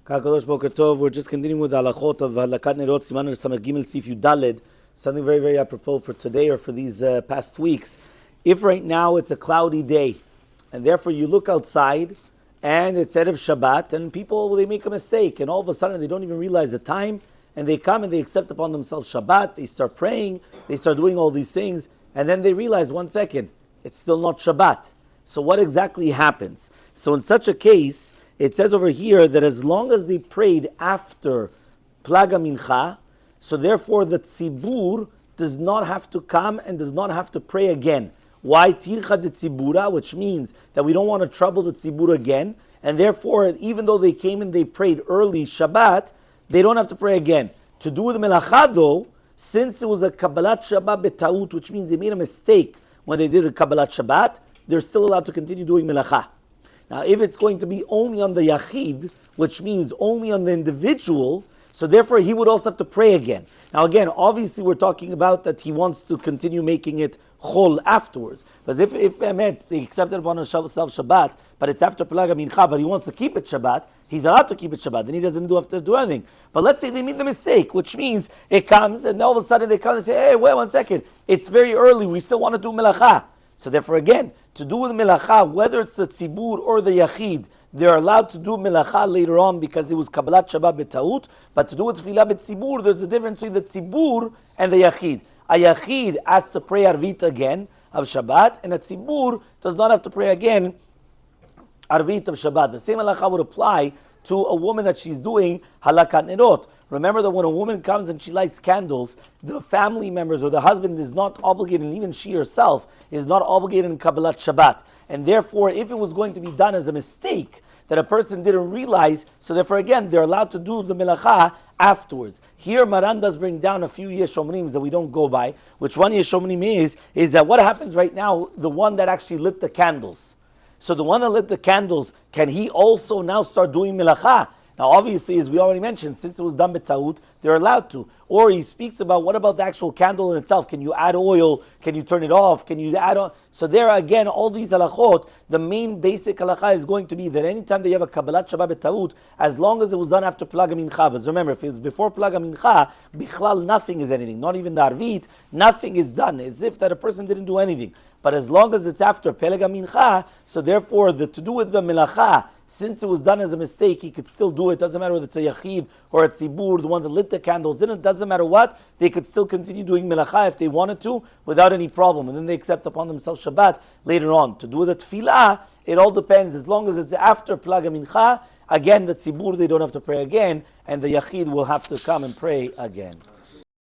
Kakadosh Boker Tov. We're just continuing with the halachot of Hadlakat Nerot Siman Samach Gimel Sif Yudaled. Something very, very apropos for today or for these past weeks. If right now it's a cloudy day, and therefore you look outside, and it's Erev Shabbat, and people, they make a mistake, and all of a sudden they don't even realize the time, and they come and they accept upon themselves Shabbat, they start praying, they start doing all these things, and then they realize, 1 second, it's still not Shabbat. So what exactly happens? So in such a case, it says over here that as long as they prayed after Plaga Mincha, so therefore the tzibur does not have to come and does not have to pray again. Why? Tircha de tzibura, which means that we don't want to trouble the tzibur again, and therefore even though they came and they prayed early Shabbat, they don't have to pray again. To do with melacha though, since it was a Kabbalat Shabbat betaut, which means they made a mistake when they did the Kabbalat Shabbat, they're still allowed to continue doing melacha. Now, if it's going to be only on the yachid, which means only on the individual, so therefore he would also have to pray again. Now again, obviously we're talking about that he wants to continue making it chol afterwards. But if they accepted upon himself Shabbat, but it's after Plaga Mincha, but he wants to keep it Shabbat, he's allowed to keep it Shabbat, then he doesn't have to do anything. But let's say they made the mistake, which means it comes, and all of a sudden they come and say, hey, wait 1 second, it's very early, we still want to do melacha. So therefore again, to do with melacha, whether it's the tzibur or the yachid, they're allowed to do melacha later on because it was Kabbalat Shabbat betaut. But to do with tefillah betzibur, there's a difference between the tzibur and the yachid. A yachid has to pray Arvit again of Shabbat, and a tzibur does not have to pray again Arvit of Shabbat. The same halacha would apply to a woman that she's doing halakat nerot. Remember that when a woman comes and she lights candles, the family members or the husband is not obligated, and even she herself is not obligated in Kabbalat Shabbat. And therefore, if it was going to be done as a mistake that a person didn't realize, so therefore again, they're allowed to do the melacha afterwards. Here, Maran does bring down a few yeshomrim that we don't go by, which one yeshomrim is that what happens right now, the one that actually lit the candles. So the one that lit the candles, can he also now start doing melacha? Now obviously, as we already mentioned, since it was done b'taut, they're allowed to. Or he speaks about what about the actual candle in itself? Can you add oil? Can you turn it off? Can you add on? So there again, all these halachot, the main basic halacha is going to be that anytime that you have a Kabbalat Shabbat b'taut, as long as it was done after Plaga Mincha. But remember, if it was before Plaga Mincha, bichlal, nothing is anything. Not even the Arvit, nothing is done. As if that a person didn't do anything. But as long as it's after Pelega Mincha, so therefore to do with the melacha, since it was done as a mistake, he could still do it. Doesn't matter whether it's a yachid or a tzibur, the one that lit the candles. Then it doesn't matter what, they could still continue doing melacha if they wanted to without any problem. And then they accept upon themselves Shabbat later on. To do with the tefillah, it all depends. As long as it's after Plaga Mincha, again the tzibur they don't have to pray again, and the yachid will have to come and pray again.